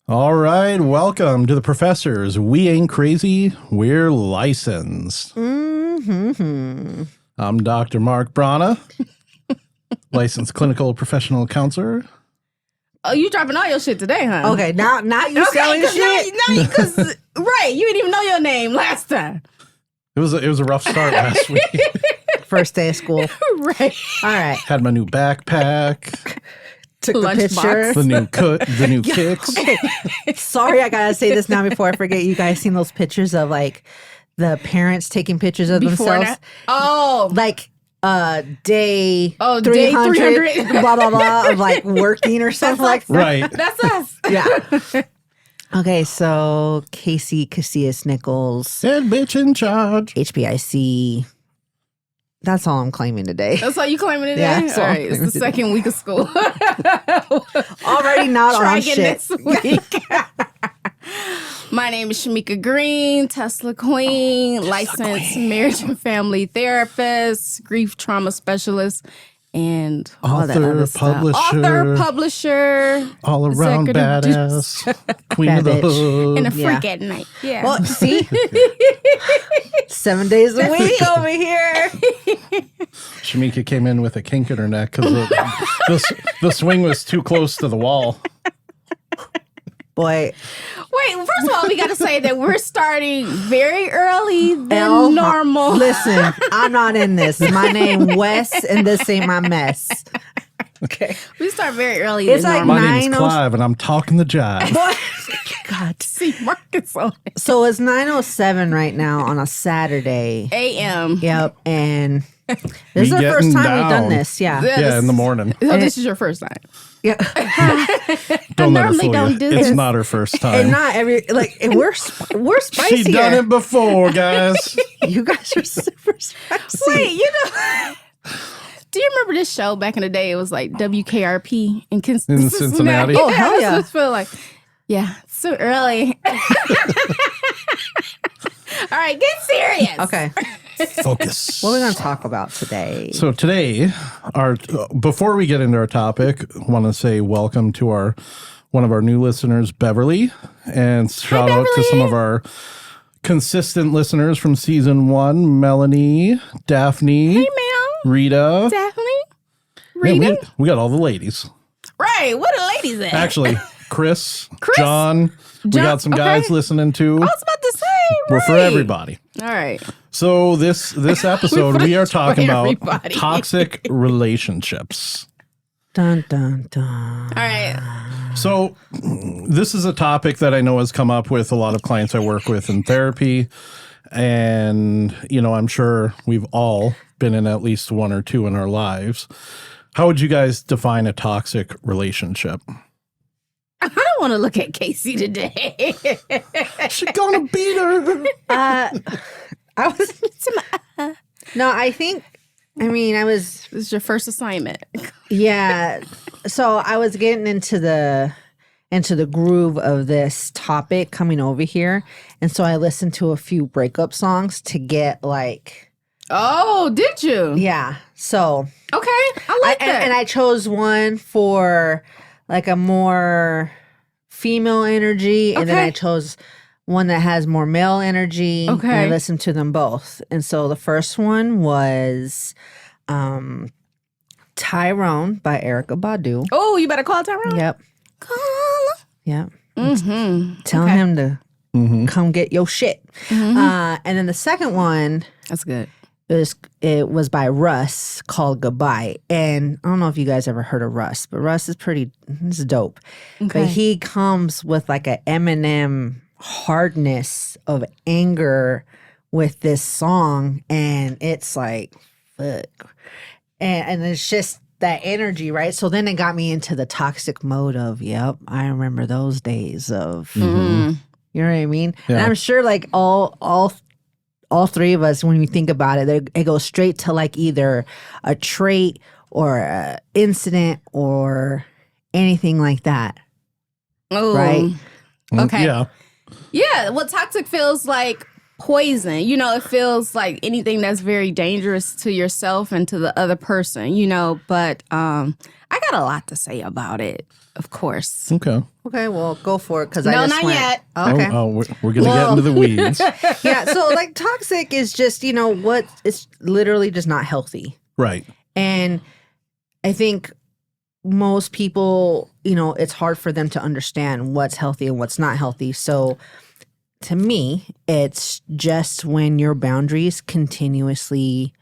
All right, welcome to the professors. We ain't crazy, we're licensed. Mm-hmm. I'm Dr. Mark Brana, licensed clinical professional counselor. Oh, you dropping all your shit today, huh? Okay, now you selling shit. Because right, you didn't even know your name last time. It was a rough start last week. First day of school. Right. All right. Had my new backpack, Took the Lunchbox. picture. the new kicks. Okay. Sorry, I gotta say this now before I forget. You guys seen those pictures of like the parents taking pictures of Before themselves? Oh, Like day day 300. blah blah blah of like working or something like that. Right. that's us. Yeah. Okay, so Casey Casillas Nichols, Head bitch in charge. HBIC. That's all I'm claiming today. That's all you claiming today? Yeah, that's all all I'm right. It's claiming the today. second week of school. Already not Try on again shit. next week. My name is Shamika Green, Tesla Queen, licensed marriage and family therapist, grief trauma specialist, and all that Author, other stuff. publisher. Author, publisher, All around executive badass. Queen of the Bad bitch. hood. and a Yeah. freak at night. Yeah. Well, see, 7 days a week over here. Shamika came in with a kink in her neck because the swing was too close to the wall. Boy, Wait, first of all, we got to say that we're starting very early than L- normal. Listen, I'm not in this. My name Wes, and this ain't my mess. Okay. We start very early It's than like normal. My name's 9:00 Clive, and I'm talking the jive. Boy, God. See, Marcus on it. So it's 9:07 right now on a Saturday. A.M. Yep, and this We is the first getting time we've done down. this. Yeah. Yeah, in the morning. So this is your first time. Yeah. Don't let her normally fool don't you. do It's this. not her first time. And not every like and we're spicy. She's done it before, guys. You guys are super spicy. Wait, you know. Do you remember this show back in the day? It was like WKRP in Cincinnati. Oh, hell yeah. I just feel like, yeah, it's so early. All right, get serious. Okay. Focus. What are we gonna talk about today? So today, before we get into our topic, I want to say welcome to one of our new listeners, Beverly, and shout out to some of our consistent listeners from season 1, Melanie, Daphne, Hey, Mel. Rita. Daphne. Yeah, Rita. we got all the ladies. Right. What are ladies at? Actually, Chris, Chris? John, we John, got some guys okay. listening too. I was about to say, We're for right. everybody. All right. So this episode, we are talking about everybody. toxic relationships. Dun dun dun. All right. So this is a topic that I know has come up with a lot of clients I work with in therapy. And, I'm sure we've all been in at least one or two in our lives. How would you guys define a toxic relationship? I don't want to look at Casey today. She's gonna beat her. I was No, I was This is your first assignment. yeah. So I was getting into the groove of this topic coming over here. And so I listened to a few breakup songs to get like Oh, did you? yeah. So Okay. I like that. and I chose one for like a more female energy, and then Okay. I chose one that has more male energy. And I Okay. listened to them both. And so the first one was Tyrone by Erykah Badu. Oh, you better call Tyrone. Yep. Call. Yep. Mm-hmm. Telling him to Mhm. come get your shit. And then the second one That's good. it was by Russ called Goodbye. And I don't know if you guys ever heard of Russ, but Russ is it's dope. Okay. But he comes with like a Eminem hardness of anger with this song, and it's like fuck. And it's just that energy, right? So then it got me into the toxic mode of, yep, I remember those days of Mm. you know what I mean? Yeah. And I'm sure like all three of us, when we think about it, it goes straight to like either a trait or a incident or anything like that. Oh. Right. Okay. Yeah. Yeah. Well, toxic feels like poison. It feels like anything that's very dangerous to yourself and to the other person, but I got a lot to say about it. Of course. Okay. Okay, well, go for it because No, I just not went. yet. Okay. We're going to get into the weeds. Yeah, so like toxic is just, what it's literally just not healthy. Right. And I think most people, it's hard for them to understand what's healthy and what's not healthy. So to me, it's just when your boundaries continuously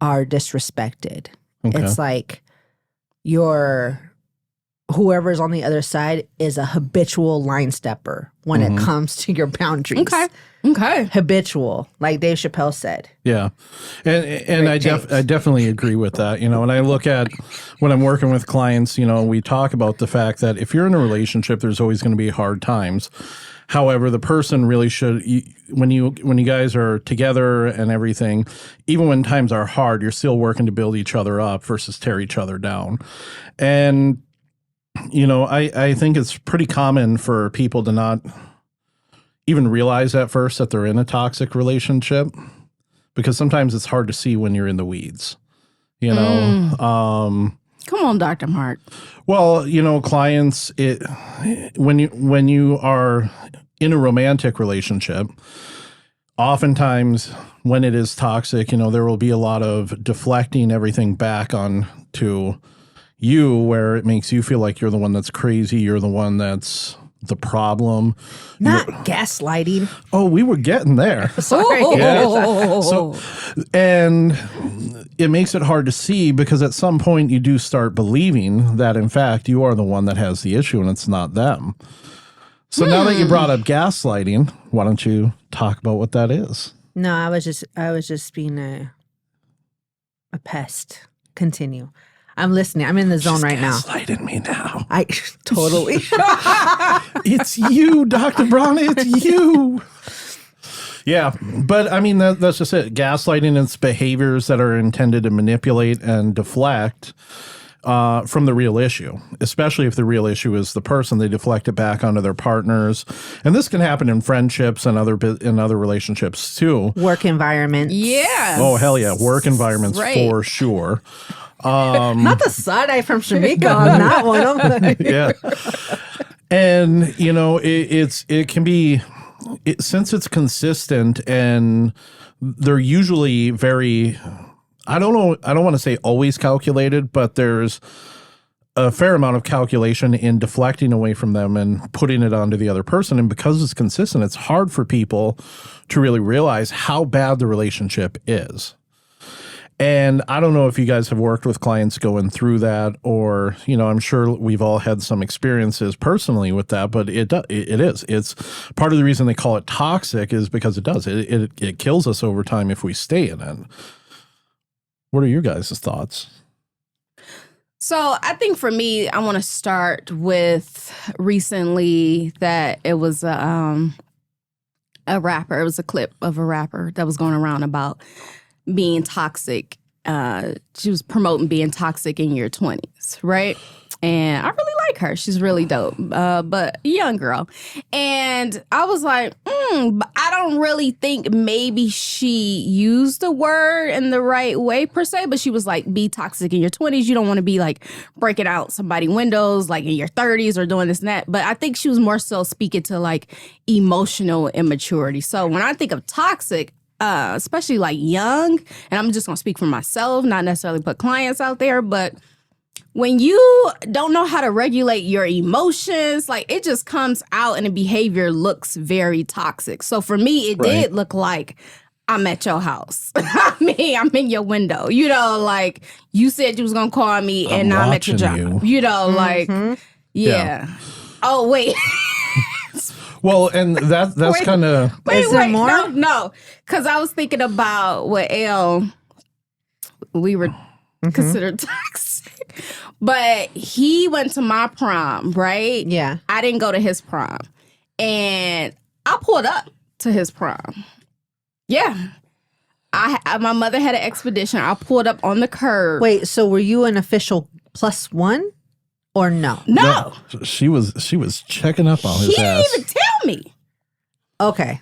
are disrespected. Okay. It's like whoever's on the other side is a habitual line stepper when it comes to your boundaries. Okay. Habitual, like Dave Chappelle said. Yeah. And I James. definitely agree with that. When I look at when I'm working with clients, we talk about the fact that if you're in a relationship, there's always going to be hard times. However, the person really should, when you guys are together and everything, even when times are hard, you're still working to build each other up versus tear each other down. And, I think it's pretty common for people to not even realize at first that they're in a toxic relationship, because sometimes it's hard to see when you're in the weeds, Come on, Dr. Mark. Well, clients, when you are in a romantic relationship, oftentimes when it is toxic, there will be a lot of deflecting everything back on to you, where it makes you feel like you're the one that's crazy, you're the one that's the problem. Not gaslighting. Oh, we were getting there. Sorry. Yeah. So, and it makes it hard to see, because at some point you do start believing that, in fact, you are the one that has the issue and it's not them. So now that you brought up gaslighting, why don't you talk about what that is? No, I was just being a pest. Continue. I'm listening. I'm in the zone right now. Gaslighting me now. I totally. It's you, Dr. Braun. It's you. Yeah, but I mean, that's just it. Gaslighting is behaviors that are intended to manipulate and deflect from the real issue, especially if the real issue is the person. They deflect it back onto their partners. And this can happen in friendships and other relationships too. Work environment. Yeah. Oh, hell yeah. Work environments for sure. Not the side eye from Shamika on that one. Yeah. And, it can be, since it's consistent, and they're usually very, I don't want to say always calculated, but there's a fair amount of calculation in deflecting away from them and putting it onto the other person. And because it's consistent, it's hard for people to really realize how bad the relationship is. And I don't know if you guys have worked with clients going through that, or, I'm sure we've all had some experiences personally with that, but it is. It's part of the reason they call it toxic is because it does. It kills us over time if we stay in it. What are your guys' thoughts? So I think for me, I want to start with recently that it was a rapper. It was a clip of a rapper that was going around about being toxic. She was promoting being toxic in your 20s, right? And I really like her. She's really dope, but a young girl. And I was like, but I don't really think maybe she used the word in the right way per se, but she was like, be toxic in your 20s. You don't want to be like breaking out somebody's windows like in your 30s or doing this and that. But I think she was more so speaking to like emotional immaturity. So when I think of toxic, especially like young, and I'm just going to speak for myself, not necessarily put clients out there, but when you don't know how to regulate your emotions, like it just comes out and the behavior looks very toxic. So for me, it did look like I'm at your house. I mean, I'm in your window. Like you said you was going to call me and now I'm at your job. Like, yeah. Oh, wait. Well, and that's kind of... Is there more? No. Because I was thinking about what we were considered toxic. But he went to my prom, right? Yeah. I didn't go to his prom. And I pulled up to his prom. Yeah. My mother had an expedition. I pulled up on the curb. Wait, so were you an official +1 or no? No. She was checking up on his He ass. didn't even tell me. Okay.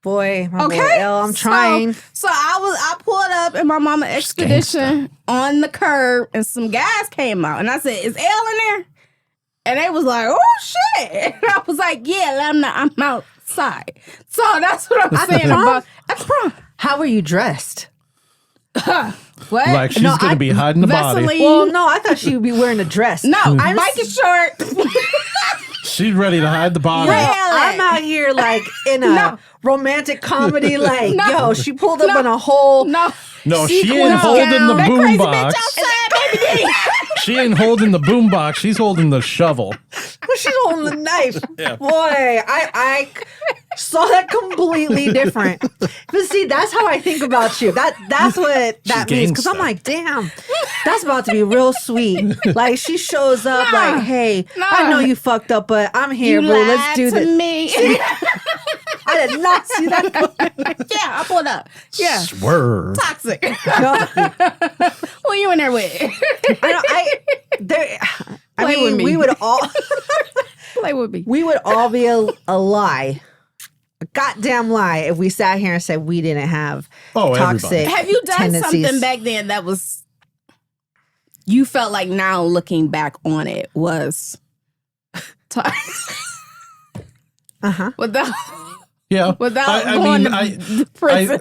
Boy, my boy Okay. L, I'm trying. So I pulled up in my mama expedition on the curb and some guys came out. And I said, is L in there? And they was like, oh shit. And I was like, yeah, I'm outside. So that's what I'm saying about at prom. How were you dressed? What? Like she's No, gonna be hiding the body. Vaseline. Well, no, I thought she would be wearing a dress. No, I'm Mike is short. She's ready to hide the body. Really? I'm out here like in a No. romantic comedy. Like, No. yo, she pulled up No. in a whole. No. No, she Sequin ain't holding the gown. That boom crazy box. bitch outside, baby D. She ain't holding the boom box. She's holding the shovel. She's holding the knife. Yeah. Boy, I saw that completely different. But see, that's how I think about you. That's what that means. Because I'm gangsta. like, damn, that's about to be real sweet. Like she shows up Nah. like, hey, Nah. I know you fucked up, but I'm here, You boo. lied Let's do to this. me. I did not see that. Yeah, I pulled up. Yeah. Swerve. Toxic. No. Who you in there with? I Play with mean, me. we would all Play with me. we would all be a lie. A goddamn lie if we sat here and said we didn't have toxic Have you done tendencies. something back then that was you felt like now looking back on it was Uh-huh. without Yeah. without I going mean, to prison?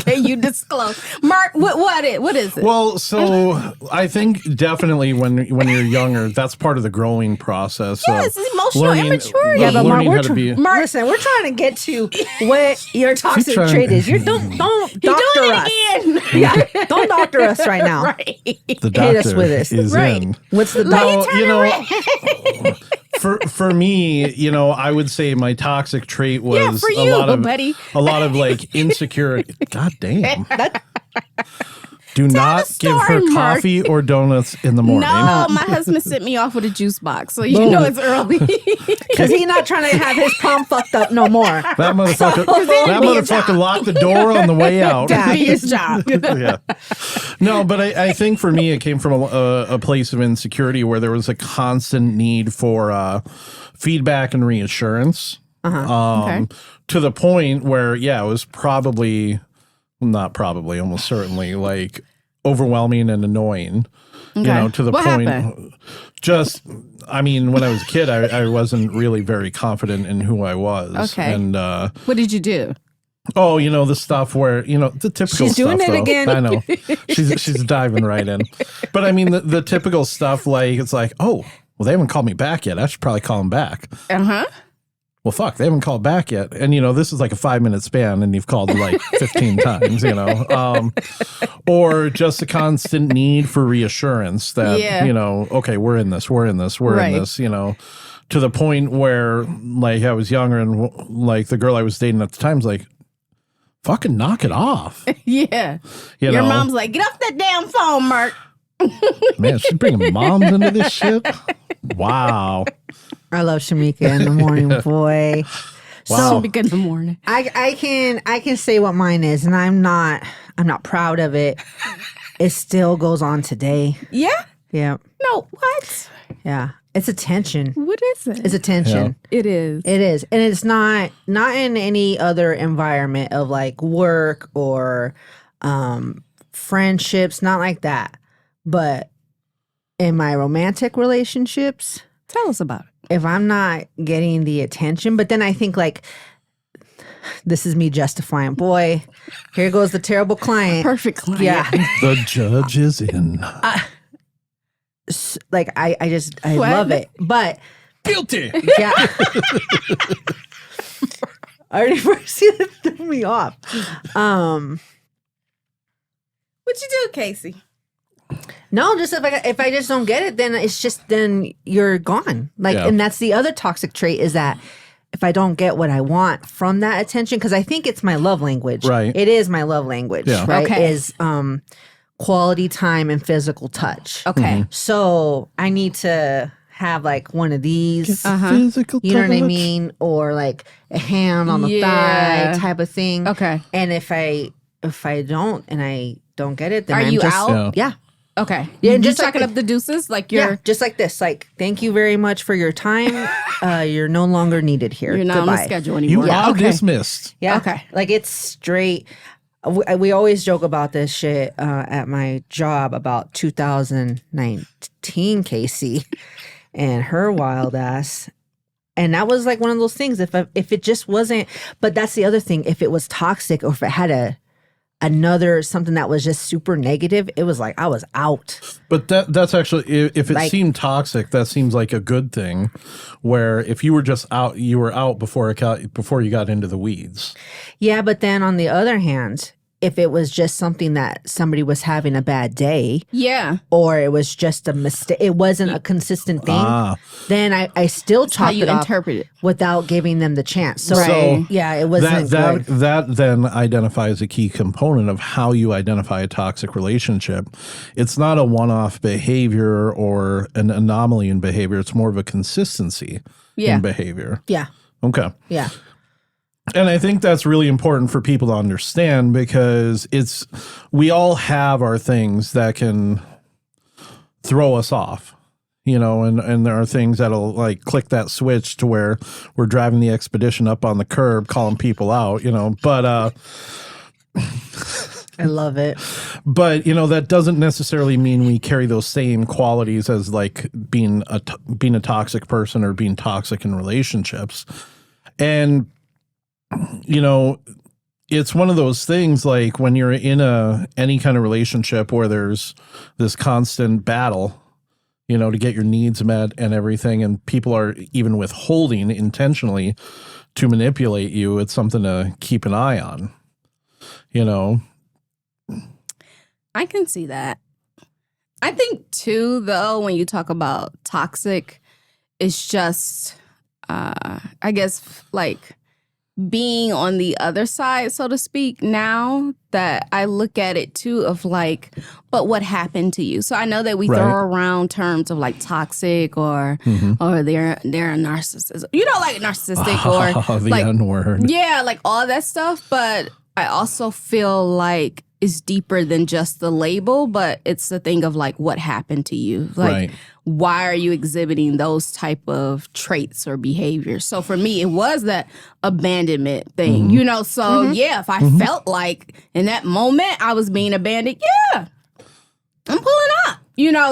Can you disclose? Mark, what is it? Well, so I think definitely when you're younger, that's part of the growing process. Yes, of it's emotional immaturity. Yeah, but Mark, learning we're how to be. listen, we're trying to get to what your toxic trying- trait is. You don't you doctor doing us. it again. Yeah, don't doctor us right now. Right. The Hit us doctor with this. is Right. in. What's the Well, doctor? you know, for me, you know, I would say my toxic trait was Yeah, for a you, lot of buddy. a lot of like insecurity. God damn. That- Do not the give her story, Mark. coffee or donuts in the morning. No, my husband sent me off with a juice box, so you know it's early. Because he's not trying to have his prom fucked up no more. That motherfucker, that be a motherfucker locked the door on the way out. Yeah. Be his job. Yeah. No, but I think for me, it came from a place of insecurity where there was a constant need for feedback and reassurance. Okay. To the point where, yeah, it was probably, not probably, almost certainly, like overwhelming and annoying. You know, to the What point. happened? Just, I mean, when I was a kid, I wasn't really very confident in who I was. Okay. And, What did you do? oh, you know, the stuff where, you know, the typical She's doing stuff, it though. again. I know. She's diving right in. But I mean, the typical stuff, like, it's like, oh, well, they haven't called me back yet. I should probably call them back. Uh-huh. Well, fuck, they haven't called back yet. And, you know, this is like a 5-minute span and you've called like 15 times, you know. Or just a constant need for reassurance that, Yeah. you know, okay, we're in this, we're in this, we're Right. in this, you know. To the point where, like, I was younger and, like, the girl I was dating at the time was like, fucking knock it off. Yeah. You Your know? mom's like, get off that damn phone, Mark. Man, she's bringing moms into this shit. Wow. I love Shamika in the morning, boy. Wow. So good in the morning. I can say what mine is, and I'm not proud of it. It still goes on today. Yeah? Yeah, No, what? yeah. It's attention. What is it? It's attention. It is. It is, and it's not in any other environment of like work or friendships, not like that. But in my romantic relationships, Tell us about it. if I'm not getting the attention, but then I think like this is me justifying. Boy, here goes the terrible client. Perfect client. Yeah, The judge is in. like I What? love it, but Guilty. yeah. I already first see that threw me off. What you do, Casey? No, just if I just don't get it, then it's just then you're gone. Like, Yeah. and that's the other toxic trait is that if I don't get what I want from that attention, because I think it's my love language. Right. It is my love language. Yeah. Right. Okay. Is quality time and physical touch. Okay. So I need to have like one of these. Uh-huh. Physical You know what I touch. mean? Or like a hand on the Yeah. thigh type of thing. Okay. And if I don't and I don't get it, then Are I'm you just out? Yeah. yeah. Okay. Yeah, You and just like chucking the- up the deuces like Yeah, you're just like this. Like, thank you very much for your time. You're no longer needed here. you're not on the Goodbye. schedule You anymore. are Okay. dismissed. Yeah. Okay. Like it's straight. We always joke about this shit at my job about 2019, Casey. and her wild ass. And that was like one of those things. If it just wasn't, but that's the other thing. If it was toxic or if it had another something that was just super negative, it was like I was out. But that's actually, if it Like- seemed toxic, that seems like a good thing. Where if you were just out, you were out before you got into the weeds. Yeah, but then on the other hand, if it was just something that somebody was having a bad day, Yeah. or it was just a mistake, it wasn't a consistent thing, then I still How chalk you it off interpret it. without giving them the chance. So, Right. yeah, it wasn't That good. that then identifies a key component of how you identify a toxic relationship. It's not a one-off behavior or an anomaly in behavior. It's more of a consistency Yeah. in behavior. Yeah, Okay. yeah. And I think that's really important for people to understand because we all have our things that can throw us off, and there are things that'll like click that switch to where we're driving the expedition up on the curb, calling people out, but, I love it. but that doesn't necessarily mean we carry those same qualities as like being a toxic person or being toxic in relationships. And it's one of those things like when you're in any kind of relationship where there's this constant battle, to get your needs met and everything, and people are even withholding intentionally to manipulate you. It's something to keep an eye on, I can see that. I think too, though, when you talk about toxic, it's just, I guess, like being on the other side, so to speak, now that I look at it too of like, but what happened to you? So I know that we Right. throw around terms of like toxic or they're a narcissist, like narcissistic or the like N-word. yeah, like all that stuff. But I also feel like it's deeper than just the label, but it's the thing of like what happened to you. Like, Right. why are you exhibiting those type of traits or behaviors? So for me, it was that abandonment thing, So yeah, if I felt like in that moment I was being abandoned, yeah, I'm pulling up,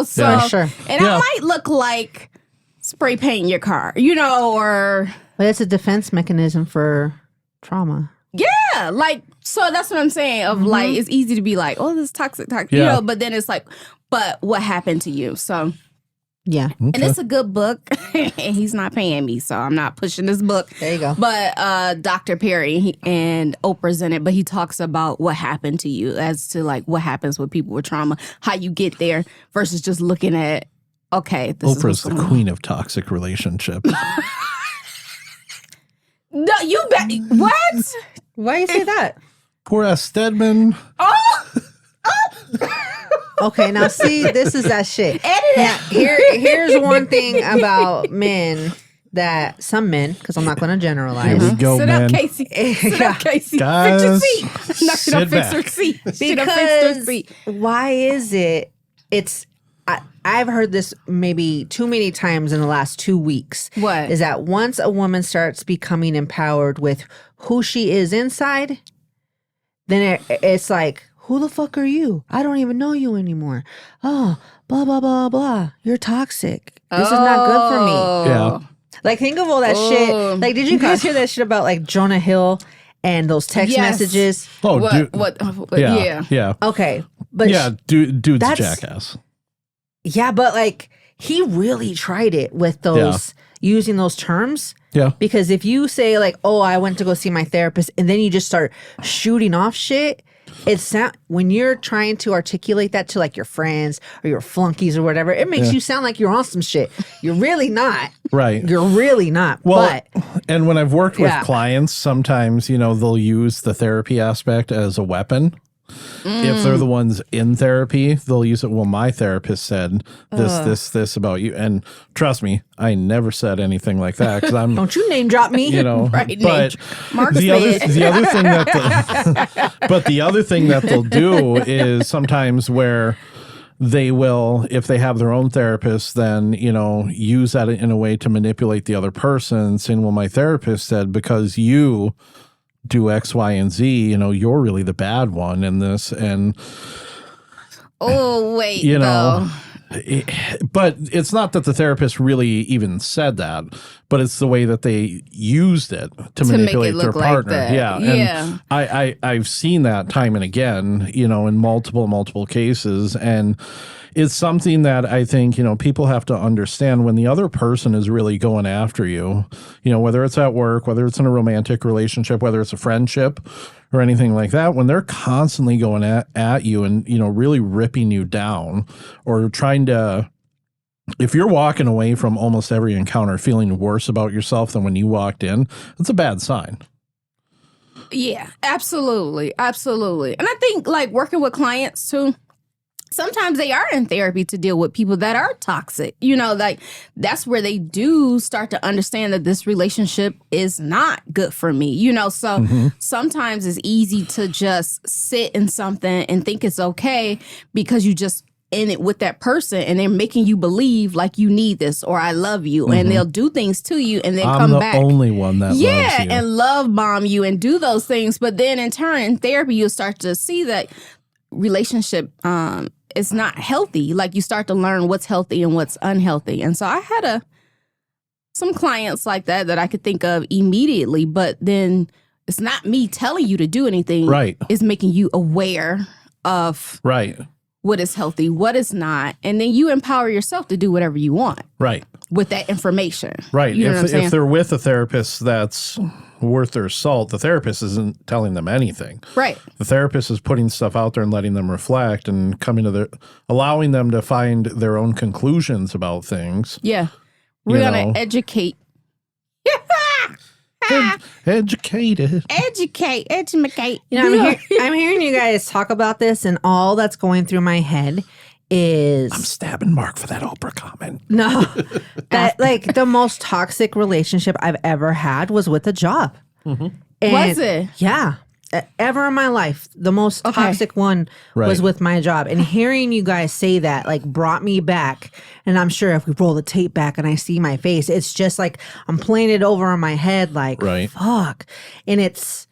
So Yeah. For sure. and Yeah. I might look like spray painting your car, or But it's a defense mechanism for trauma. yeah, like so that's what I'm saying. Of like, it's easy to be like, oh, this is toxic, Yeah. but then it's like, but what happened to you? So. Yeah. And it's a good book, and he's not paying me, so I'm not pushing this book. There you go. But Dr. Perry and Oprah's in it, but he talks about what happened to you as to like what happens with people with trauma, how you get there versus just looking at, okay, this is Oprah's what's the going on. queen of toxic relationships. No, you bet. What? Why you say that? Poor ass Stedman. Oh, Okay, now see, this is that shit. edit Now, it. here's one thing about men that some men, because I'm not going to generalize. Here we go, Sit man. up, Casey. Sit Yeah. up, Casey. Guys, fix your seat. No, she don't sit fix her back. seat. She don't fix her Because seat. why is it? I've heard this maybe too many times in the last 2 weeks. What? Is that once a woman starts becoming empowered with who she is inside, then it's like, who the fuck are you? I don't even know you anymore. Oh, blah, blah, blah, blah. You're toxic. This is not good for me. Yeah. Like, think of all that Oh. shit. Like, did you guys hear that shit about like Jonah Hill and those text Yes. messages? Oh, What? dude. What? Yeah. Yeah. Yeah. Okay. But Yeah. Dude's a that's- jackass. yeah, but like he really tried it with those using those terms. Yeah. Because if you say like, "Oh, I went to go see my therapist," and then you just start shooting off shit, when you're trying to articulate that to like your friends or your flunkies or whatever, it makes you sound like you're on some shit. You're really not. Right. You're really not. Well, but and when I've worked with Yeah. clients, sometimes, they'll use the therapy aspect as a weapon. If they're the ones in therapy, they'll use it. Well, my therapist said this about you. And trust me, I never said anything like that because I'm, don't you name drop me. Right, but Mark the other, said. the other thing that, but the other thing that they'll do is sometimes where they will, if they have their own therapist, then, use that in a way to manipulate the other person, saying, well, my therapist said, because you do X, Y, and Z, you're really the bad one in this. And, Oh wait, You know, though. But it's not that the therapist really even said that, but it's the way that they used it to make manipulate it their look like partner. that. Yeah. Yeah. And I've seen that time and again, in multiple cases. And it's something that I think, people have to understand when the other person is really going after you, whether it's at work, whether it's in a romantic relationship, whether it's a friendship or anything like that, when they're constantly going at you and, really ripping you down or trying to, if you're walking away from almost every encounter feeling worse about yourself than when you walked in, it's a bad sign. Yeah, absolutely. Absolutely. And I think like working with clients too, sometimes they are in therapy to deal with people that are toxic. Like that's where they do start to understand that this relationship is not good for me. So sometimes it's easy to just sit in something and think it's okay because you just in it with that person and they're making you believe like you need this or I love you and they'll do things to you and then I'm come the back. only one that loves you. And love bomb you and do those things. But then in turn in therapy, you'll start to see that relationship is not healthy. Like you start to learn what's healthy and what's unhealthy. And so I had some clients like that I could think of immediately, but then it's not me telling you to do anything. Right. It's making you aware of Right. what is healthy, what is not. And then you empower yourself to do whatever you want Right. with that information. Right. You know what I'm saying? If they're with a therapist that's worth their salt, the therapist isn't telling them anything. Right. The therapist is putting stuff out there and letting them reflect and allowing them to find their own conclusions about things. Yeah. We're going to educate. Educated. Educate. I'm hearing you guys talk about this, and all that's going through my head is I'm stabbing Mark for that Oprah comment. no, that like the most toxic relationship I've ever had was with a job. And Was it? Yeah. Ever in my life, the most toxic one was Right. with my job. And hearing you guys say that like brought me back. And I'm sure if we roll the tape back and I see my face, it's just like I'm playing it over in my head like, Right. fuck. And it's,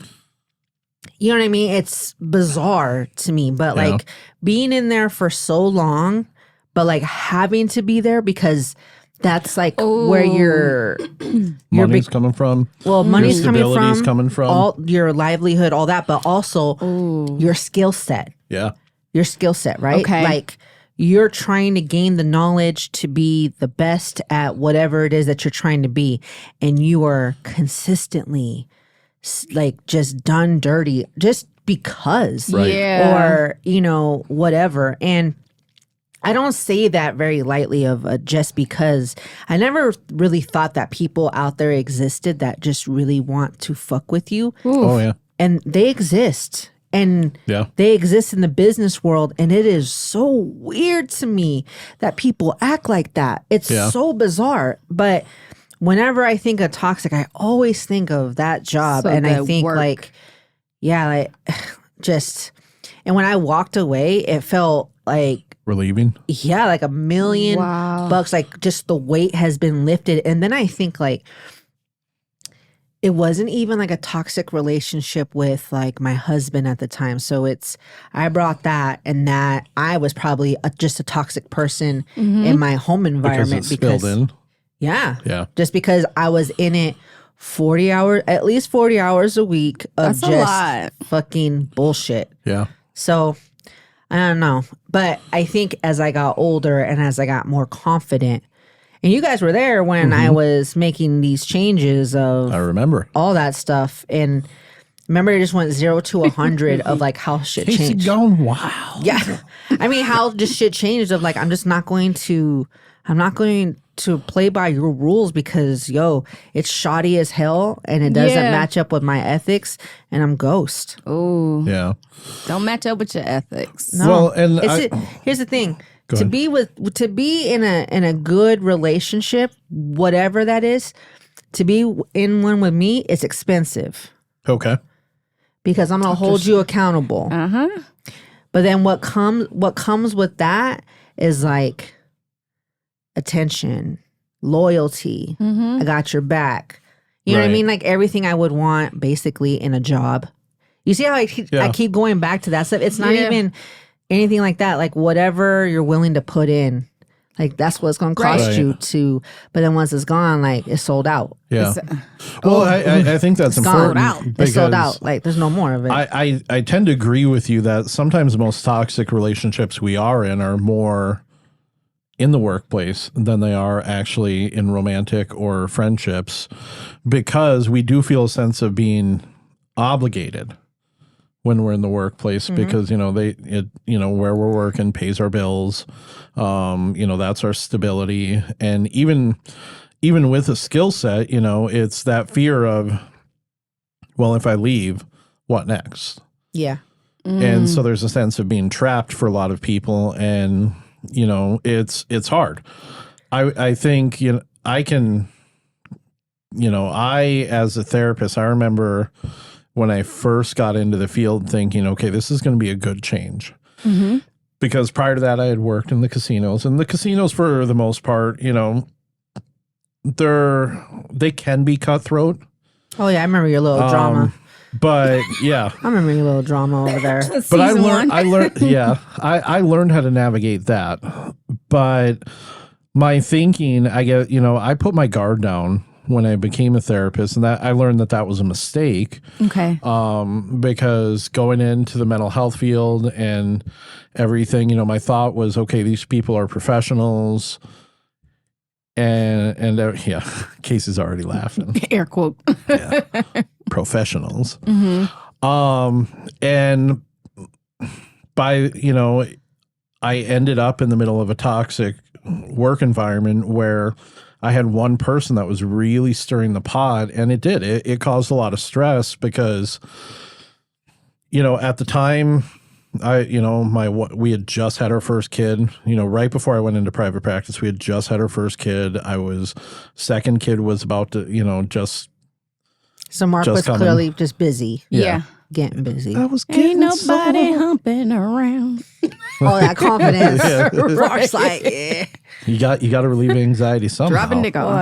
you know what I mean? It's bizarre to me. But Yeah. like being in there for so long, but like having to be there because that's like where your Money's coming from. well, money's Your coming stability's from, coming from. all your livelihood, all that, but also your skill set. Yeah. Your skill set, right? Okay. Like you're trying to gain the knowledge to be the best at whatever it is that you're trying to be, and you are consistently like just done dirty just because, Right. Yeah. or whatever. And I don't say that very lightly of just because. I never really thought that people out there existed that just really want to fuck with you. Oh, yeah. And they exist. And Yeah. they exist in the business world. And it is so weird to me that people act like that. It's Yeah. so bizarre. But whenever I think of toxic, I always think of that job. So and I that think work. like, yeah, like just, and when I walked away, it felt like, Relieving. yeah, like $1 million Wow. bucks. Like just the weight has been lifted. And then I think like it wasn't even like a toxic relationship with like my husband at the time. So I brought that, and that I was probably just a toxic person in my home Because environment it spilled in. yeah, Yeah. just because I was in it 40 hours, at least 40 hours a week of That's a just lot. fucking bullshit. Yeah. So I don't know. But I think as I got older and as I got more confident, and you guys were there when I was making these changes of I remember. all that stuff. And remember, it just went 0 to 100 of like how shit Casey changed. gone wild. Yeah. I mean, how just shit changed of like, I'm not going to play by your rules because, it's shoddy as hell and it doesn't Yeah. match up with my ethics, and I'm ghost. Oh, Yeah. don't match up with your ethics. No. Well, and Here's the thing. To ahead. be in a good relationship, whatever that is, to be in one with me, it's expensive Okay. because I'm gonna hold you accountable. Uh-huh. But then what comes with that is like attention, loyalty. I got your back. You know what I Right. mean? Like everything I would want basically in a job. You see how I Yeah. keep going back to that stuff? It's not Yeah. even anything like that. Like whatever you're willing to put in. Like that's what it's going to cost Right. you to. But then once it's gone, like it's sold out. Yeah. It's- Well, I think that's It's gone. important. It's sold because out. Like there's no more of it. I tend to agree with you that sometimes the most toxic relationships we are in are more in the workplace than they are actually in romantic or friendships, because we do feel a sense of being obligated when we're in the workplace, because where we're working pays our bills, that's our stability. And even with a skill set, it's that fear of, well, if I leave, what next? yeah. And so there's a sense of being trapped for a lot of people, and it's hard. I think I can, I as a therapist, I remember when I first got into the field thinking, okay, this is going to be a good change. Mm-hmm. Because prior to that, I had worked in the casinos, and the casinos, for the most part, they can be cutthroat. Oh yeah, I remember your little drama. But yeah, I remember your little drama over there. but I Season learned, one. I learned how to navigate that. But my thinking, I put my guard down when I became a therapist, and that I learned that was a mistake. Okay. Because going into the mental health field and everything, my thought was, okay, these people are professionals. And Casey's already laughing. Air quote. Yeah. Professionals. Mm-hmm. And by, I ended up in the middle of a toxic work environment where I had one person that was really stirring the pot, and it caused a lot of stress because, at the time, we had just had our first kid, right before I went into private practice. We had just had our first kid. Second kid was about to, just. So Mark Just was coming. clearly just busy, Yeah. getting busy. I was Ain't getting nobody humping around. All that confidence. Yeah. Mark's like, yeah. You got to relieve anxiety somehow. Dropping dick off.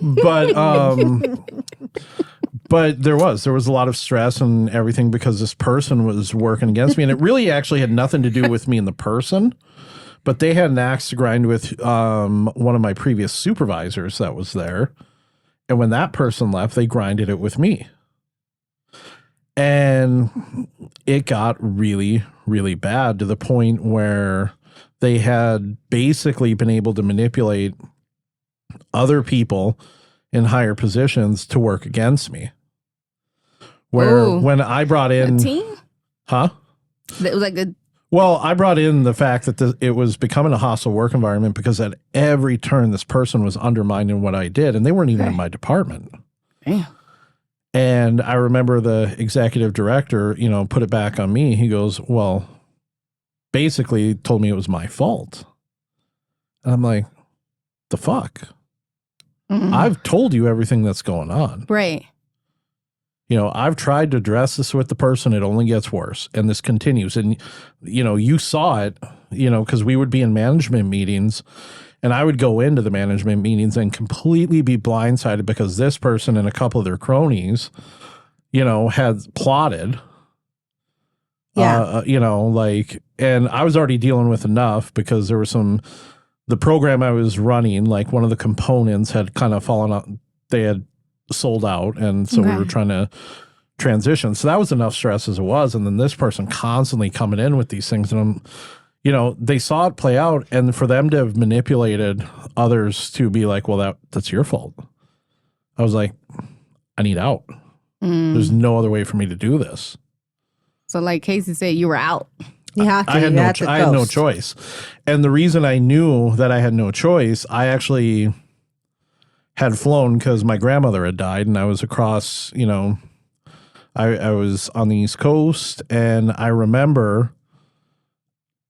Boy. But there was a lot of stress and everything because this person was working against me, and it really actually had nothing to do with me and the person, but they had an axe to grind with one of my previous supervisors that was there, and when that person left, they grinded it with me, and it got really, really bad to the point where they had basically been able to manipulate other people in higher positions to work against me. Where Ooh. when I brought A in, team? huh? It was like a Well, I brought in the fact that it was becoming a hostile work environment because at every turn, this person was undermining what I did, and they weren't even in my department. damn. And I remember the executive director, put it back on me. He goes, well, basically told me it was my fault. And I'm like, the fuck? Mhm. I've told you everything that's going on. Right. I've tried to address this with the person. It only gets worse. And this continues. And, you saw it, because we would be in management meetings, and I would go into the management meetings and completely be blindsided because this person and a couple of their cronies, had plotted. Yeah. And I was already dealing with enough because there was the program I was running, like one of the components had kind of fallen out. They had sold out, and so we Okay. were trying to transition. So that was enough stress as it was. And then this person constantly coming in with these things, and they saw it play out, and for them to have manipulated others to be like, well, that's your fault. I was like, I need out. Mm. There's no other way for me to do this. So like Casey said, you were out. You have to. I had you no, have to I had no ghost. choice. And the reason I knew that I had no choice, I actually had flown because my grandmother had died, and I was across, I was on the East Coast, and I remember,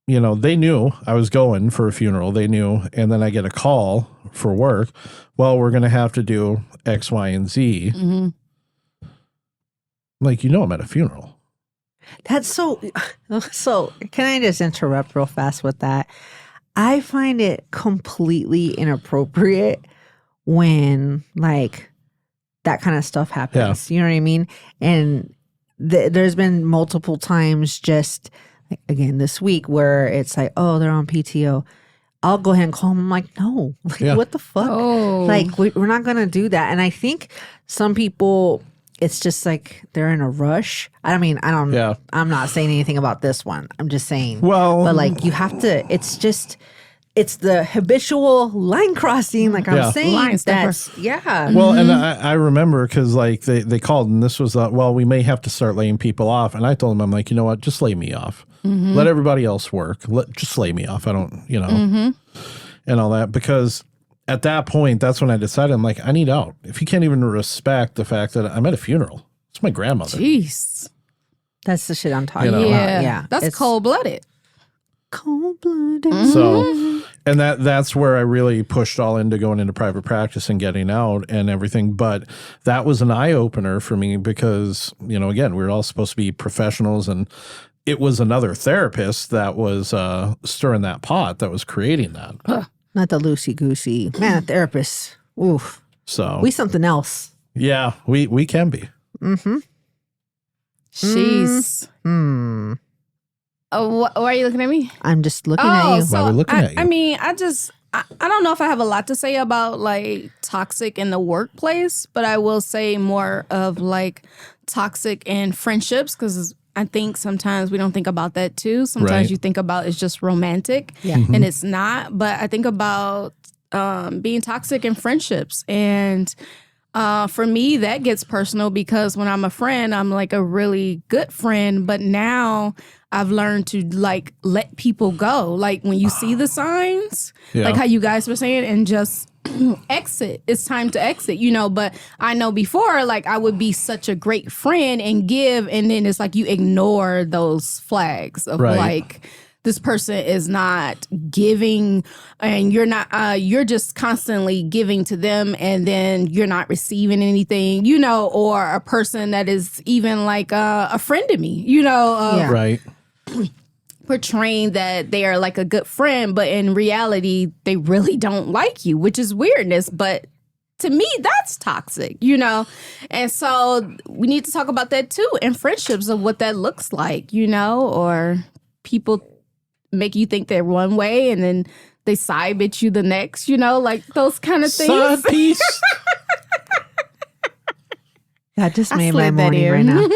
they knew I was going for a funeral. They knew. And then I get a call for work. Well, we're going to have to do X, Y, and Z. Mm-hmm. I'm like, I'm at a funeral. That's so. So, can I just interrupt real fast with that? I find it completely inappropriate when like that kind of stuff happens. You know what I mean? And there's been multiple times just like, again this week where it's like, oh, they're on PTO. I'll go ahead and call him. I'm like, no, like, Yeah. what the fuck? Oh. Like, we're not going to do that. And I think some people, it's just like they're in a rush. I mean, Yeah. I'm not saying anything about this one. I'm just saying, Well, but like, you have to, it's the habitual line crossing. Like Yeah. I'm saying, Line stepper. that's, yeah. well, and I remember because like they called and this was well, we may have to start laying people off, and I told them, I'm like, you know what, just lay me off. Let everybody else work. Just lay me off. I don't, and all that, because at that point, that's when I decided, I'm like, I need out. If you can't even respect the fact that I'm at a funeral, it's my grandmother. Jeez. That's the shit I'm talking You know. about. Yeah. That's It's cold blooded. cold-blooded. So, and that's where I really pushed all into going into private practice and getting out and everything. But that was an eye opener for me because, again, we were all supposed to be professionals, and it was another therapist that was stirring that pot, that was creating that. Not the loosey-goosey. Man, a therapist. Oof. So, We something else. yeah, we can be. Jeez. Hmm. Why are you looking at me? I'm just looking at you. Why we're looking at you. I mean, I don't know if I have a lot to say about like toxic in the workplace, but I will say more of like toxic in friendships, because I think sometimes we don't think about that too. Sometimes Right. you think about it's just romantic, Yeah. and it's not. But I think about being toxic in friendships, and for me, that gets personal because when I'm a friend, I'm like a really good friend. But now I've learned to like let people go. Like when you see the signs, Yeah. like how you guys were saying, and just exit. It's time to exit, But I know before, like I would be such a great friend and give, and then it's like you ignore those flags of Right. like, this person is not giving, and you're not, you're just constantly giving to them, and then you're not receiving anything, or a person that is even like a friend to me, Yeah. Right. portraying that they are like a good friend, but in reality, they really don't like you, which is weirdness. But to me, that's toxic, And so we need to talk about that too in friendships of what that looks like, or people make you think they're one way and then they side bitch you the next, like those kind of things. Side piece. That just made slid my that morning in. right now.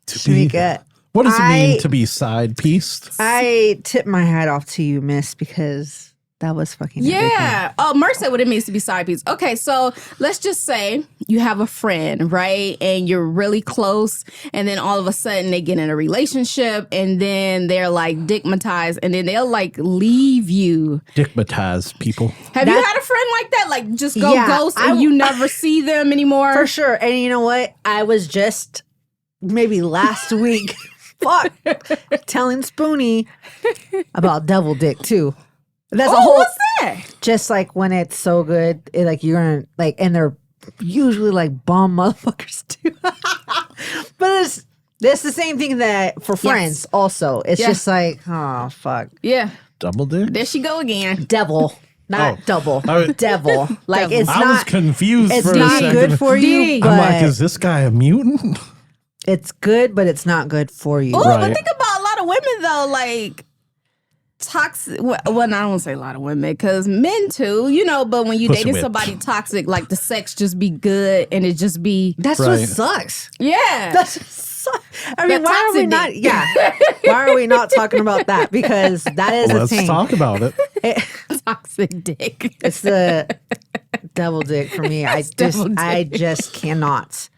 To be- Shamika, what does it mean I- to be side pieced? I tip my hat off to you, miss, because that was fucking everything. Yeah. Oh, Merc said what it means to be side piece. Okay, so let's just say you have a friend, right? And you're really close, and then all of a sudden they get in a relationship, and then they're like digmatized, and then they'll like leave you. Digmatize people. Have you That- had a friend like that? Like just go Yeah, ghost and you never see them anymore? For sure. And you know what? I was just maybe last week, fuck, telling Spoonie about Devil Dick too. That's a Oh, whole, what's that? just like when it's so good, like you're gonna like, and they're usually like bum motherfuckers too. But it's the same thing that for friends also. It's Yeah. just like, oh fuck, Yeah. Double dick? There she go again. devil, not Oh. double, I was- devil. Like Devil. it's I was not. confused It's for a not second. good for you, Dee. but I'm like, is this guy a mutant? it's good, but it's not good for you. Oh, Right. but think about a lot of women though, like toxic. Well, I don't want to say a lot of women because men too, But when you Pussy dating whip. somebody toxic, like the sex just be good and it just be That's Right. what sucks. yeah. That's just sucks. I mean, The why are we toxic not? dick. Yeah, why are we not talking about that? Because that is a Let's thing. talk about it. Toxic dick. It's the devil dick for me. devil I dick. just cannot.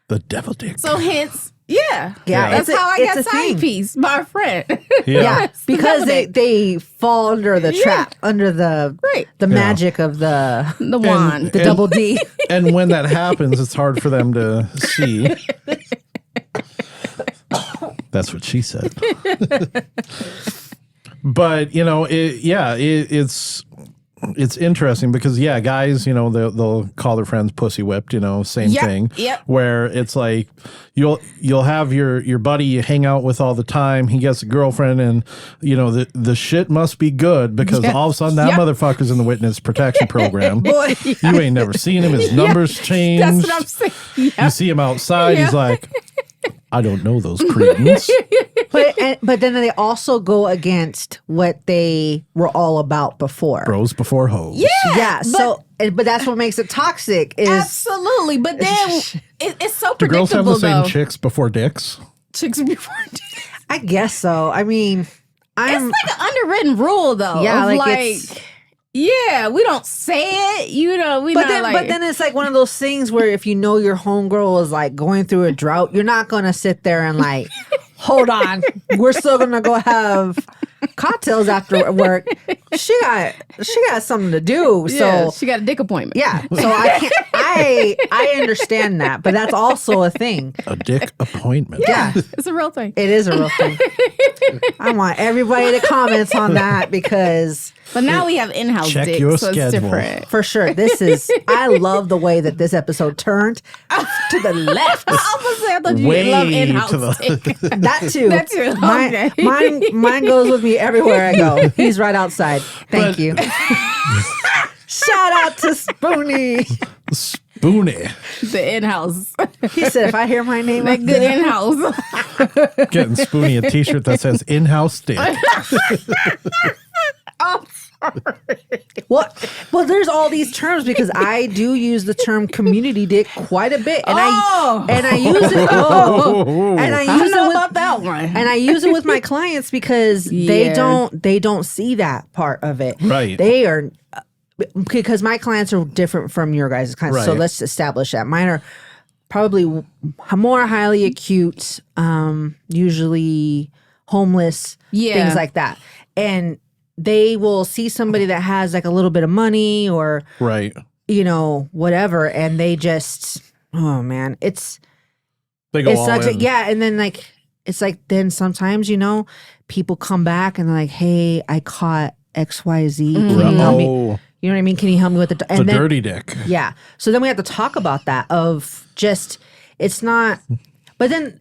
The devil dick. So hence, yeah, Yeah, that's it's a- how I it's got a side thing. piece by a friend. yeah. Yeah, because devil they dick. they fall under the Yeah. trap, under the Right. the magic of the The wand. the double D. And when that happens, it's hard for them to see. That's what she said. But it's interesting because guys, they'll call their friends pussy whipped, same Yep, thing. yep. Where it's like you'll have your buddy you hang out with all the time. He gets a girlfriend, and the shit must be good because Yep, all of a sudden that yep. motherfucker's in the witness protection program. Boy, You ain't never seen him. His numbers changed. That's what I'm saying. You Yeah. see him outside. Yeah. He's like, I don't know those cretins. but but then they also go against what they were all about before. Bros before hoes. Yeah. But that's what makes it toxic. Is Absolutely. But then it's so Do girls have predictable, the same though. chicks before dicks? Chicks before I guess so. I mean, It's like an underwritten rule, though. Yeah, of like it's- yeah, we don't say it. You know, we not like. but then it's like one of those things where if you know your homegirl is like going through a drought, you're not gonna sit there and like, hold on, we're still gonna go have cocktails after work. She got something to do. yeah, So she got a dick appointment. yeah, so I can't. I understand that, but that's also a thing. A dick appointment. Yeah, It's a real thing. it is a real thing. I want everybody to comment on that because. But now we have in-house Check dicks, your so it's schedule. different. For sure. I love the way that this episode turned to the left. I was say I thought you Way love in-house to the- dick. That too. That too. Okay. Mine goes with me everywhere I go. He's right outside. Thank But- you. Shout out to Spoonie. Spoonie. The in-house. He said, if I hear my name, That good in-house. Getting Spoonie a t-shirt that says in-house dick. Oh, well, there's all these terms because I do use the term community dick quite a bit, and Oh. I use it. Oh, and I I use don't it know with, about that one. and I use it with my clients because Yeah. they don't see that part of it. Right. They are because my clients are different from your guys' clients. So Right. let's establish that. Mine are probably more highly acute, usually homeless, Yeah. things like that. And they will see somebody that has like a little bit of money or, Right. you know, whatever. And they just, oh man, They go it all sucks. in. Yeah. And then like, it's like, then sometimes, you know, people come back and they're like, hey, I caught XYZ. Can you help me? Oh, You know what I mean? Can you help me with the, the dirty dick. yeah. So then we have to talk about that of just, it's not, but then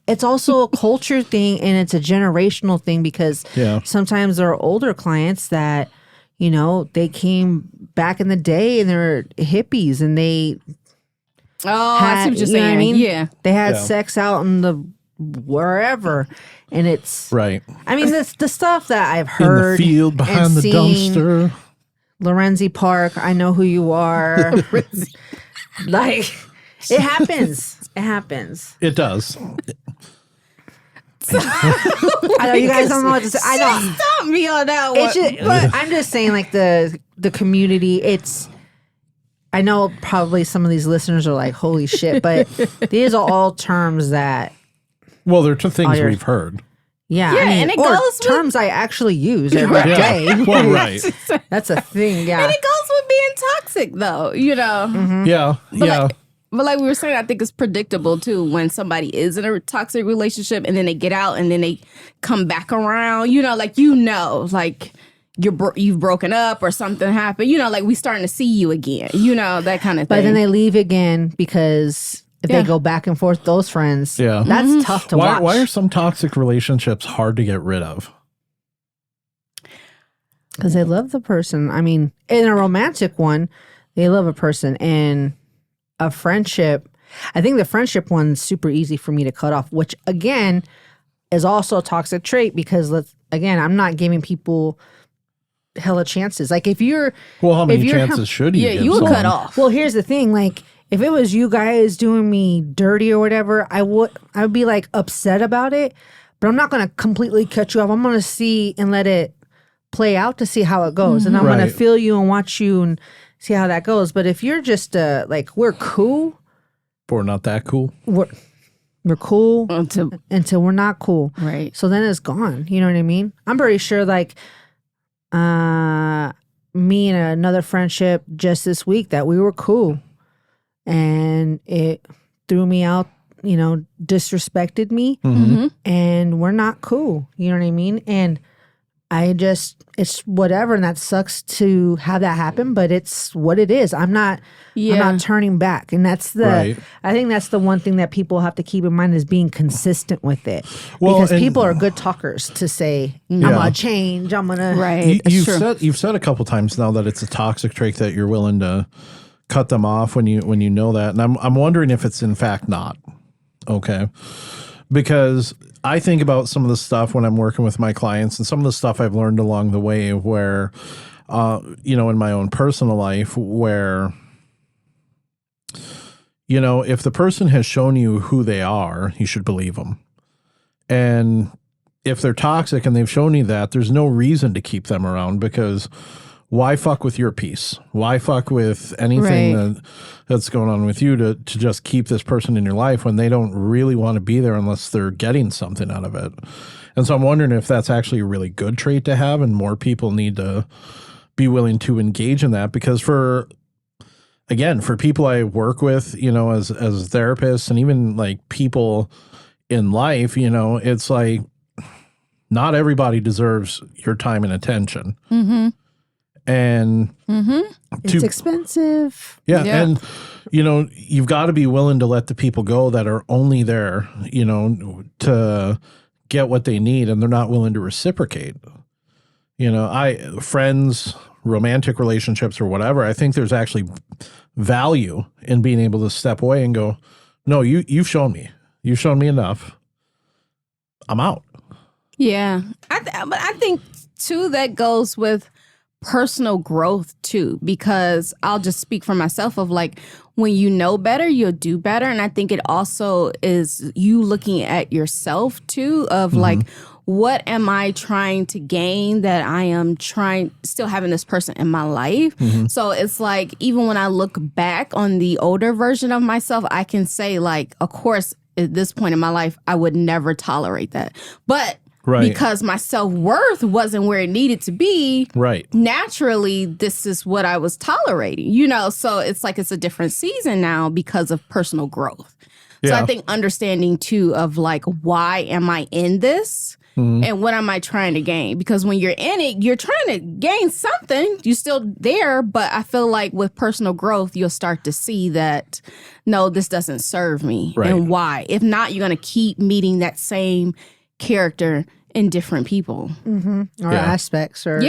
it's also a culture thing and it's a generational thing because Yeah. sometimes there are older clients that, you know, they came back in the day and they're hippies and they Oh, I had, see what you're you know saying. what I mean? Yeah. They had Yeah. sex out in the wherever. And it's, Right. I mean, the stuff that I've In the heard field behind and the seen, dumpster. Lorenzi Park, I know who you are. Like, it happens. It happens. It does. I know you guys don't know what to say. I know. Stop me on that one. It's just, but I'm just saying, like the community. It's. I know probably some of these listeners are like, "Holy shit!" But these are all terms that, Well, they're two things your- we've heard. yeah, Yeah, I mean, and it or goes with- terms I actually use every day. Yeah. Well, right. That's a thing. Yeah. And it goes with being toxic, though, you know. Mm-hmm. Yeah. Yeah. But like we were saying, I think it's predictable too when somebody is in a toxic relationship and then they get out and then they come back around. You know, like like you've broken up or something happened. You know, like we starting to see you again. You know, that kind of thing. But then they leave again because if Yeah. they go back and forth, those friends, Yeah. that's tough to watch. Why are some toxic relationships hard to get rid of? Because they love the person. I mean, in a romantic one, they love a person. And a friendship, I think the friendship one's super easy for me to cut off, which again is also a toxic trait because I'm not giving people hella chances. Like if you're, Well, how many you're- chances should you yeah, give you would cut someone? off. well, here's the thing. Like if it was you guys doing me dirty or whatever, I would be like upset about it, but I'm not going to completely cut you off. I'm going to see and let it play out to see how it goes. And I'm going Right. to feel you and watch you and see how that goes. But if you're just like, we're cool, Or not that cool. we're cool until we're not cool. Right. So then it's gone. You know what I mean? I'm pretty sure like me and another friendship just this week that we were cool and it threw me out, you know, disrespected me and we're not cool. You know what I mean? And it's whatever. And that sucks to have that happen, but it's what it is. I'm not turning back. And that's Right. I think that's the one thing that people have to keep in mind is being consistent with it. Well, Because and- people are good talkers to say, I'm Yeah. going to change. I'm going to. Right. That's true. You've said a couple times now that it's a toxic trait that you're willing to cut them off when you know that, and I'm wondering if it's in fact not. Okay, because I think about some of the stuff when I'm working with my clients and some of the stuff I've learned along the way where, in my own personal life where, if the person has shown you who they are, you should believe them. And if they're toxic and they've shown you that, there's no reason to keep them around, because why fuck with your peace? Why fuck with anything that's going on with you to just keep this person in your life when they don't really want to be there unless they're getting something out of it? And so I'm wondering if that's actually a really good trait to have, and more people need to be willing to engage in that, because for people I work with, as therapists and even like people in life, it's like not everybody deserves your time and attention. Mm-hmm. And it's expensive. Yeah. And, you've got to be willing to let the people go that are only there, to get what they need, and they're not willing to reciprocate. Friends, romantic relationships or whatever, I think there's actually value in being able to step away and go, no, you've shown me. You've shown me enough. I'm out. Yeah. But I think, too, that goes with personal growth, too, because I'll just speak for myself of like, when you know better, you'll do better. And I think it also is you looking at yourself, too, of like, what am I trying to gain that I am still having this person in my life? So it's like, even when I look back on the older version of myself, I can say like, of course, at this point in my life, I would never tolerate that. But because my self-worth wasn't where it needed to be, naturally, this is what I was tolerating, So it's like it's a different season now because of personal growth. So I think understanding, too, of like, why am I in this? And what am I trying to gain? Because when you're in it, you're trying to gain something. You're still there. But I feel like with personal growth, you'll start to see that, no, this doesn't serve me. And why? If not, you're going to keep meeting that same character in different people. Or aspects. Or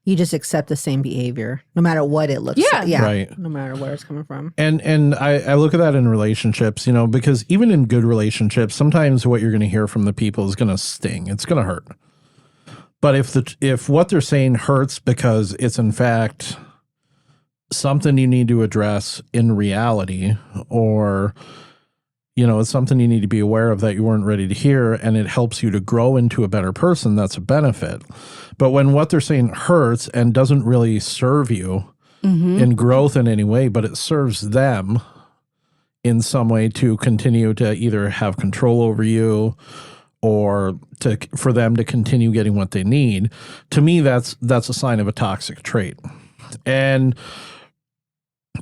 you just accept the same behavior, no matter what it looks like. No matter where it's coming from. And I look at that in relationships, because even in good relationships, sometimes what you're going to hear from the people is going to sting. It's going to hurt. But if what they're saying hurts because it's in fact something you need to address in reality, or it's something you need to be aware of that you weren't ready to hear, and it helps you to grow into a better person, that's a benefit. But when what they're saying hurts and doesn't really serve you in growth in any way, but it serves them in some way to continue to either have control over you or for them to continue getting what they need, to me, that's a sign of a toxic trait. And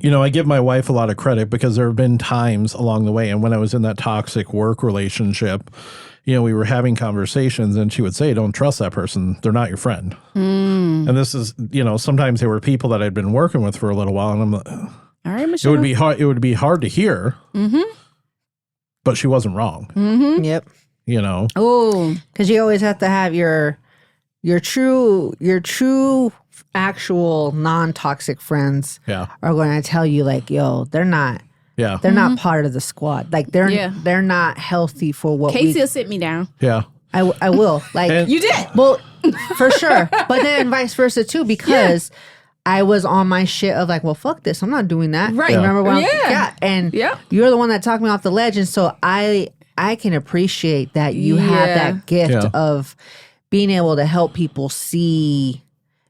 I give my wife a lot of credit, because there have been times along the way, and when I was in that toxic work relationship, we were having conversations and she would say, don't trust that person. They're not your friend. And this is, sometimes there were people that I'd been working with for a little while, and I'm like, all right, Michelle. It would be hard to hear, but she wasn't wrong. Yep. Oh, because you always have to have your true actual non-toxic friends are going to tell you like, yo, they're not part of the squad. Like they're not healthy for what Casey will sit me down. Yeah. I will. Like you did. Well, for sure. But then vice versa too, because I was on my shit of like, well, fuck this. I'm not doing that. Right. Remember when you're the one that talked me off the ledge. And so I can appreciate that you have that gift of being able to help people see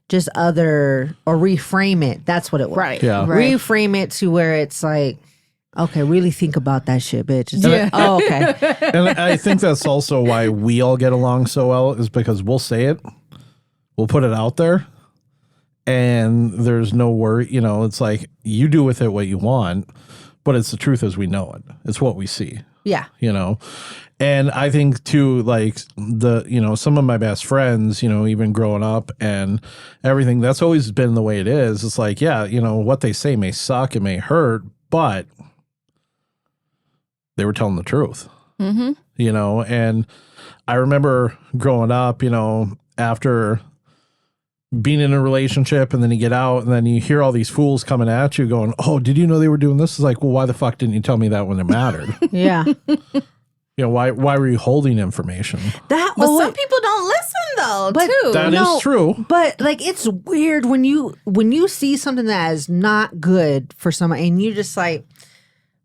just other, or reframe it. That's what it was. Right. Yeah. Right. Reframe it to where it's like, okay, really think about that shit, bitch. It's like, oh, okay. And I think that's also why we all get along so well, is because we'll say it, we'll put it out there, and there's no worry. It's like, you do with it what you want, but it's the truth as we know it. It's what we see. Yeah. And I think too, like some of my best friends, even growing up and everything, that's always been the way it is. It's like, what they say may suck, it may hurt, but they were telling the truth, and I remember growing up, after being in a relationship, and then you get out and then you hear all these fools coming at you going, oh, did you know they were doing this? It's like, well, why the fuck didn't you tell me that when it mattered? Yeah. You know, why were you holding information? That But some people don't listen though, But too. That is true. But like it's weird when you see something that is not good for someone and you just like,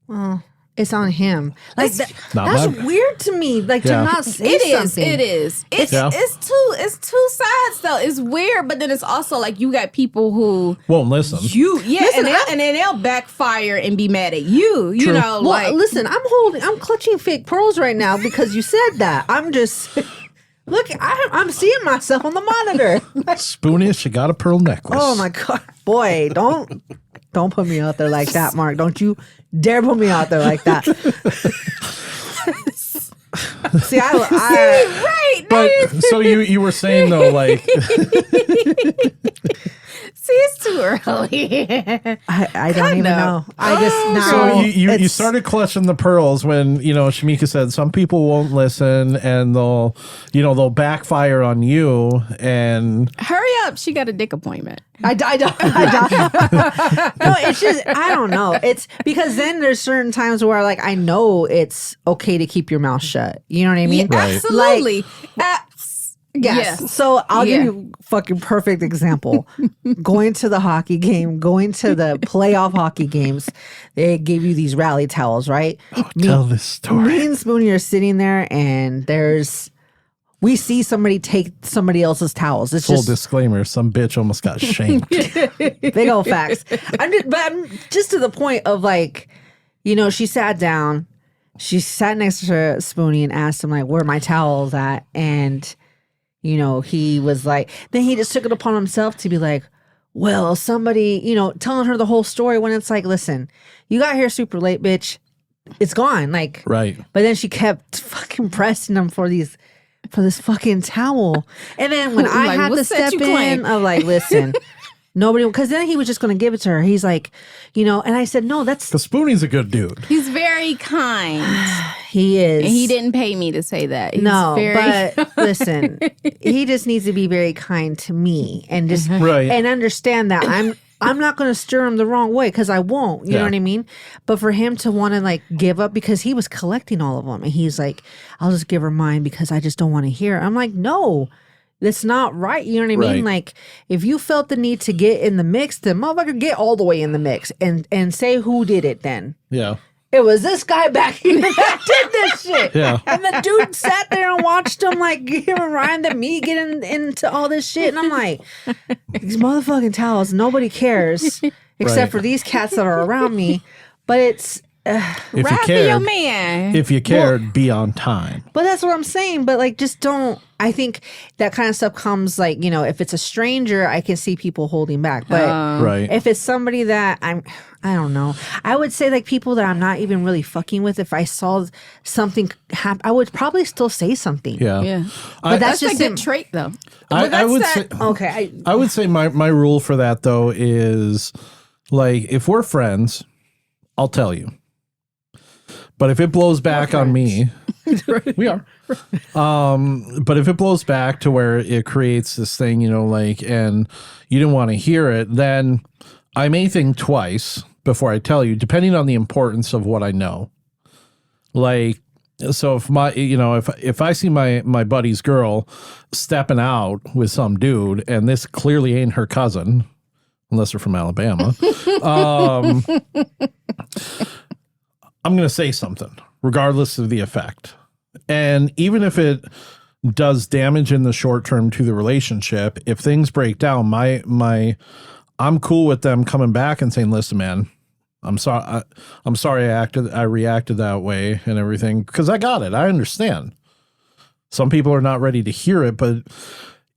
well, it's on him. Like Not that's my- weird to me. Like Yeah. to not say It is. something. It is. Yeah. It's two sides though. It's weird, but then it's also like you got people who Won't listen. and then they'll backfire and be mad at you. You True. know, Well, like listen, I'm clutching fake pearls right now because you said that. I'm just look. I'm seeing myself on the monitor. Spoonish, you got a pearl necklace. Oh my god, boy! Don't put me out there like that, Mark. Don't you dare put me out there like that. See, right. But so you were saying though, like, See, it's too early. I don't even know. I just now. so you it's- started clutching the pearls when Shamika said some people won't listen and they'll backfire on you and Hurry up. She got a dick appointment. I don't. No, it's just I don't know. It's because then there's certain times where like I know it's okay to keep your mouth shut. You know what I mean? Yeah, Right. absolutely. Yes. So I'll Yeah. give you a fucking perfect example. Going to the hockey game, going to the playoff hockey games, they give you these rally towels, right? tell this story. Me and Spoonie are sitting there and we see somebody take somebody else's towels. It's Full just disclaimer: some bitch almost got shanked. big old facts. I'm just to the point of like, she sat down, she sat next to Spoonie and asked him like, where are my towels at? And he was like, then he just took it upon himself to be like, well, somebody, telling her the whole story when it's like, listen, you got here super late, bitch. It's gone. Like, Right. But then she kept fucking pressing him for this fucking towel. And then when I Like, had to what's that step you in, claim? I'm like, listen, nobody, because then he was just going to give it to her. He's like, and I said, no, that's, Because Spoonie's a good dude. He's very kind. he is. And he didn't pay me to say that. He's No, very but listen, he just needs to be very kind to me and just Right. and understand that I'm not going to stir him the wrong way because I won't. You know Yeah. what I mean? But for him to want to like give up because he was collecting all of them and he's like, I'll just give her mine because I just don't want to hear. I'm like, no. That's not right. You know what I mean? Right. Like, if you felt the need to get in the mix, then motherfucker get all the way in the mix and say who did it then. Yeah. It was this guy back here that did this shit. Yeah. And the dude sat there and watched him like him and Ryan the me getting into all this shit. And I'm like, these motherfucking towels, nobody cares except Right. for these cats that are around me. But it's If you rap for your cared, man. if you cared, be on time. but that's what I'm saying. But like just don't I think that kind of stuff comes like, if it's a stranger, I can see people holding back. But Right. if it's somebody that I don't know. I would say like people that I'm not even really fucking with. If I saw something happen, I would probably still say something. Yeah. Yeah. But That's that's just a good trait though. I But would that's say Okay. I would say my rule for that though is like if we're friends, I'll tell you. But if it blows back on me, we are. But if it blows back to where it creates this thing, and you didn't want to hear it, then I may think twice before I tell you, depending on the importance of what I know. Like, so if if I see my buddy's girl stepping out with some dude, and this clearly ain't her cousin, unless they're from Alabama, I'm going to say something, regardless of the effect. And even if it does damage in the short term to the relationship, if things break down, I'm cool with them coming back and saying, "Listen, man, I'm sorry. I'm sorry I reacted that way and everything because I got it. I understand. Some people are not ready to hear it, but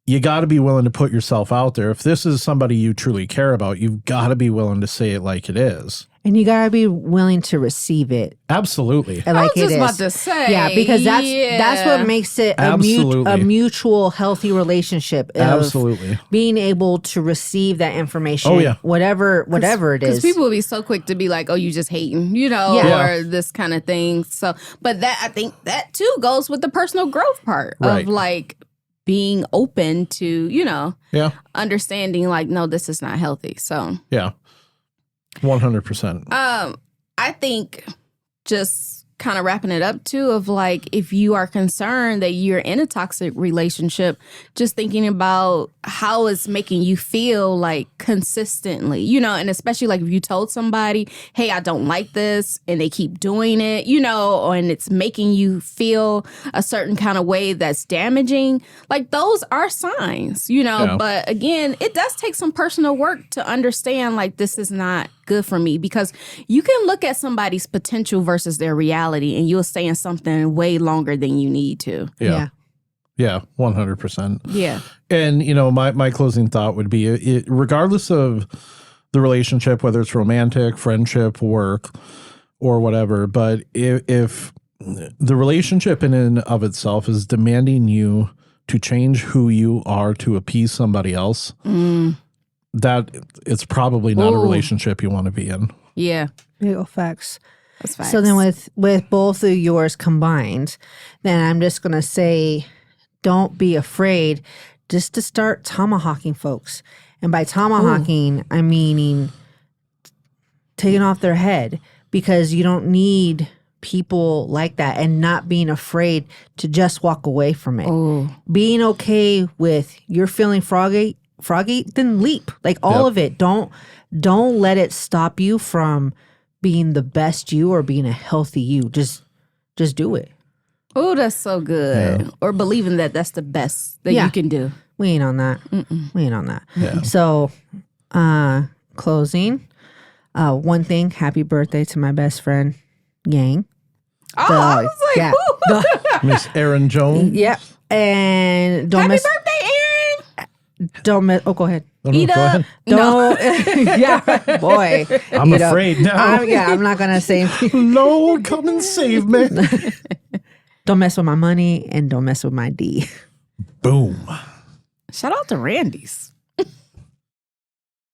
you got to be willing to put yourself out there. If this is somebody you truly care about, you've got to be willing to say it like it is. And you gotta be willing to receive it Absolutely. like I was it just is. about to say. Yeah, because that's what makes it Absolutely. a mutual healthy relationship. Of Absolutely. being able to receive that information. Oh, yeah. Whatever it Because is. people will be so quick to be like, "Oh, you just hating," Yeah. or this kind of thing. So, but that I think that too goes with the personal growth part Right. of like being open to Yeah. understanding like, no, this is not healthy. So, Yeah. 100%. I think just kind of wrapping it up too, of like, if you are concerned that you're in a toxic relationship, just thinking about how it's making you feel like consistently, you know, and especially like if you told somebody, hey, I don't like this, and they keep doing it, you know, and it's making you feel a certain kind of way that's damaging, like those are signs, you know. Yeah. But again, it does take some personal work to understand like this is not good for me, because you can look at somebody's potential versus their reality and you'll stay in something way longer than you need to. Yeah. Yeah, 100%. Yeah. And, you know, my closing thought would be regardless of the relationship, whether it's romantic, friendship, work, or whatever, but if the relationship in and of itself is demanding you to change who you are to appease somebody else, that it's probably not a Ooh. relationship you want to be in. Yeah. Big ol' facts. That's facts. So then with both of yours combined, then I'm just going to say, don't be afraid just to start tomahawking folks. And by tomahawking, I'm meaning taking off their head, because you don't need people like that, and not being afraid to just walk away from it. Ooh. Being okay with you're feeling froggy, then leap. Like all Yep. of it. Don't let it stop you from being the best you or being a healthy you. Just do it. Oh, that's so good. Yeah. Or believing that that's the best that Yeah. you can do. We ain't on that. We ain't on that. Yeah. So, closing. One thing, happy birthday to my best friend, Yang. Oh, I was like, yeah. ooh. Miss Erin Jones. Yep. And don't Happy miss. birthday, Aaron. Don't miss. Oh, go ahead. Oh, no, Eat go up. ahead. Don't. Yeah, boy. I'm You know, afraid now. I'm not gonna say. Lord, come and save me. Don't mess with my money and don't mess with my D. Boom. Shout out to Randy's.